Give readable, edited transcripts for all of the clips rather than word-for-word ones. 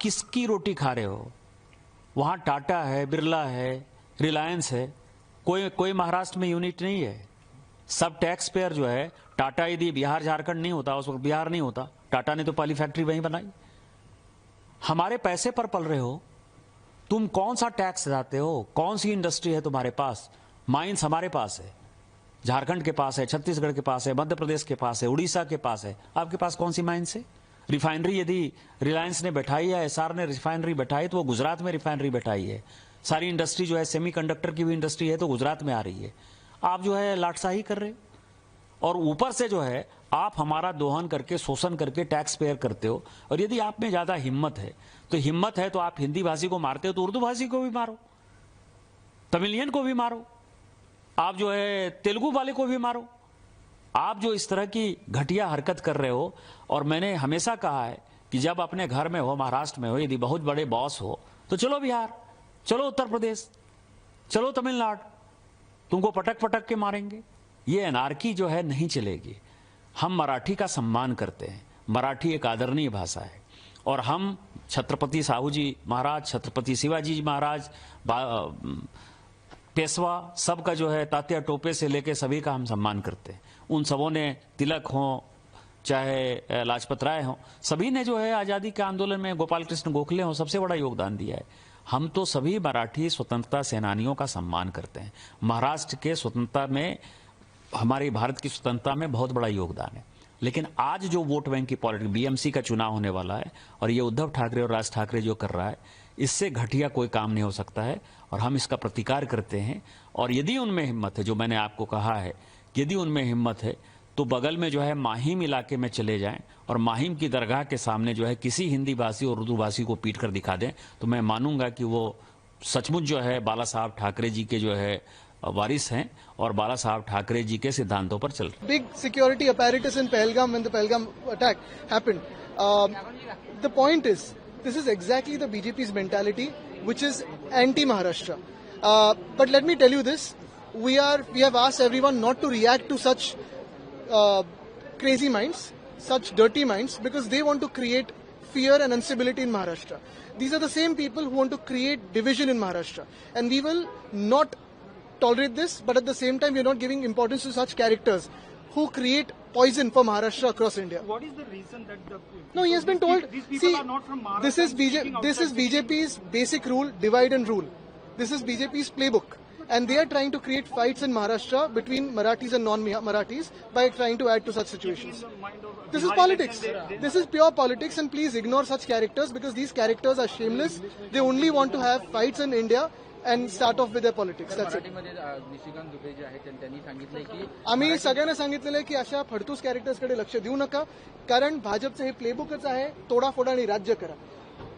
किसकी रोटी खा रहे हो? वहां टाटा है, बिरला है, रिलायंस है, कोई महाराष्ट्र में यूनिट नहीं है। सब टैक्स पेयर जो है, टाटा यदि बिहार झारखंड नहीं होता, उस वक्त बिहार नहीं होता, टाटा ने तो पहली फैक्ट्री वहीं बनाई। हमारे पैसे पर पल रहे हो, तुम कौन सा टैक्स देते हो? कौन सी इंडस्ट्री है तुम्हारे पास? माइंस हमारे पास है, झारखंड के पास है, छत्तीसगढ़ के पास है, मध्य प्रदेश के पास है, उड़ीसा के पास है। आपके पास कौन सी माइंस है? रिफाइनरी यदि रिलायंस ने बैठाई है, एसआर ने रिफाइनरी बैठाई, तो वो गुजरात में रिफाइनरी बैठाई है। सारी इंडस्ट्री जो है, सेमीकंडक्टर की भी इंडस्ट्री है, तो गुजरात में आ रही है। आप जो है लाटसाही कर रहे हो, और ऊपर से जो है आप हमारा दोहन करके, शोषण करके टैक्स पेयर करते हो। और यदि आप में ज्यादा हिम्मत है तो आप हिंदी भाषी को मारते हो तो उर्दू भाषी को भी मारो, तमिलियन को भी मारो, आप जो है तेलुगु वाले को भी मारो। आप जो इस तरह की घटिया हरकत कर रहे हो, और मैंने हमेशा कहा है कि जब अपने घर में हो, महाराष्ट्र में हो, यदि बहुत बड़े बॉस हो तो चलो बिहार, चलो उत्तर प्रदेश, चलो तमिलनाडु, तुमको पटक पटक के मारेंगे। ये अनार्की जो है नहीं चलेगी। हम मराठी का सम्मान करते हैं, मराठी एक आदरणीय भाषा है, और हम छत्रपति साहू जी महाराज, छत्रपति शिवाजी जी महाराज, पेशवा, सबका जो है तात्या टोपे से लेके सभी का हम सम्मान करते हैं। उन सबों ने, तिलक हो चाहे लाजपत राय हो, सभी ने जो है आजादी के आंदोलन में, गोपाल कृष्ण गोखले हो, सबसे बड़ा योगदान दिया है। हम तो सभी मराठी स्वतंत्रता सेनानियों का सम्मान करते हैं। महाराष्ट्र के स्वतंत्रता में, हमारी भारत की स्वतंत्रता में बहुत बड़ा योगदान है। लेकिन आज जो वोट बैंक की पॉलिटिक्स, बीएमसी का चुनाव होने वाला है, और ये उद्धव ठाकरे और राज ठाकरे जो कर रहा है, इससे घटिया कोई काम नहीं हो सकता है, और हम इसका प्रतिकार करते हैं। और यदि उनमें हिम्मत है, जो मैंने आपको कहा है, यदि उनमें हिम्मत है तो बगल में जो है माहिम इलाके में चले जाएं, और माहिम की दरगाह के सामने जो है किसी हिंदी भाषी और उर्दू भाषी को पीट कर दिखा दें, तो मैं मानूंगा कि वो सचमुच जो है बाला साहब ठाकरे जी के जो है वारिस हैं, और बाला साहब ठाकरे जी के सिद्धांतों पर चल रहे हैं। Big security apparatus in Pahalgam when the Pahalgam attack happened. The point is, this is exactly the BJP's mentality, which is anti-Maharashtra. But let me tell you this: we have asked everyone not to react to such crazy minds, such dirty minds, because they want to create fear and instability in Maharashtra. These are the same people who want to create division in Maharashtra, and we will not tolerate this. But at the same time, we are not giving importance to such characters who create poison for Maharashtra across India. What is the reason that the... No, he has been told. These people are not from Maharashtra. This is BJP's basic rule: divide and rule. This is BJP's playbook, and they are trying to create fights in Maharashtra between Marathis and non-Marathis by trying to add to such situations. This is politics. This is pure politics, and please ignore such characters, because these characters are shameless. They only want to have fights in India and start off with their politics. That's it. आम्ही सगळ्यांना सांगितलेलं आहे की अशा फडतूस कॅरेक्टर्सकडे लक्ष देऊ नका, कारण भाजपचं हे प्लेबुकच आहे, तोडाफोड आणि राज्य करा.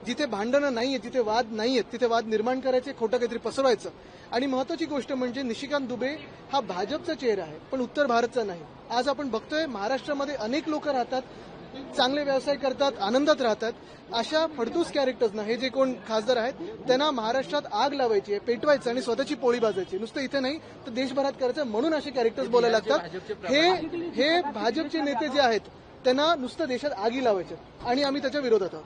जिथे भांडणं नाहीये, जिथे वाद नाहीयेत, तिथे वाद निर्माण करायचे, खोटं काहीतरी पसरवायचं. आणि महत्वाची गोष्ट म्हणजे निशिकांत दुबे हा भाजपचा चेहरा आहे, पण उत्तर भारतचा नाही. आज आपण बघतोय महाराष्ट्रामध्ये अनेक लोक राहतात, चांगले व्यवसाय करतात, आनंदात राहतात. अशा फडतूस कॅरेक्टर्सना, हे जे कोण खासदार आहेत, त्यांना महाराष्ट्रात आग लावायची आहे, पेटवायचं आणि स्वतःची पोळी भाजायची. नुसतं इथे नाही तर देशभरात करायचं, म्हणून असे कॅरेक्टर्स बोलायला लागतात. हे भाजपचे नेते जे आहेत त्यांना नुसतं देशात आगी लावायचे, आणि आम्ही त्याच्या विरोधात आहोत.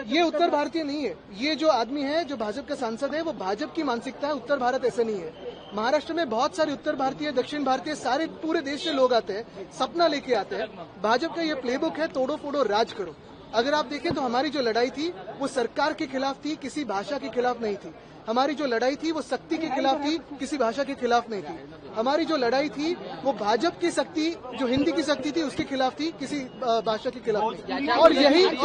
ये उत्तर भारतीय नहीं है. ये जो आदमी है, जो भाजपा का सांसद है, वो भाजपा की मानसिकता है. उत्तर भारत ऐसे नहीं है. महाराष्ट्र में बहुत सारे उत्तर भारतीय, दक्षिण भारतीय, सारे पूरे देश से लोग आते हैं, सपना लेके आते हैं. भाजपा का ये प्लेबुक है, तोड़ो फोड़ो राज करो. अगर आप देखें तो हमारी जो लड़ाई थी वो सरकार के खिलाफ थी, किसी भाषा के खिलाफ नहीं थी. हमारी जो लड़ाई थी वो शक्ति के खिलाफ थी, किसी भाषा के खिलाफ नहीं थी. हमारी जो लड़ाई थी वो भाजपा की शक्ति, जो हिंदी की शक्ति थी, उसके खिलाफ थी, किसी भाषा के खिलाफ नहीं. और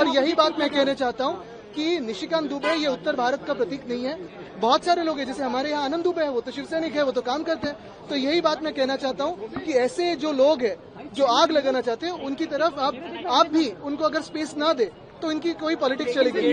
यही बात मैं कहना चाहता हूं कि निशिकांत दुबे ये उत्तर भारत का प्रतीक नहीं है. बहुत सारे लोग हैं, जैसे हमारे यहाँ आनंद दुबे है, वो तो शिवसैनिक है, वो तो काम करते हैं. तो यही बात मैं कहना चाहता हूं कि ऐसे जो लोग हैं जो आग लगाना चाहते हैं, उनकी तरफ आप भी उनको अगर स्पेस ना दे तो इनकी कोई पॉलिटिक्स चलेगी.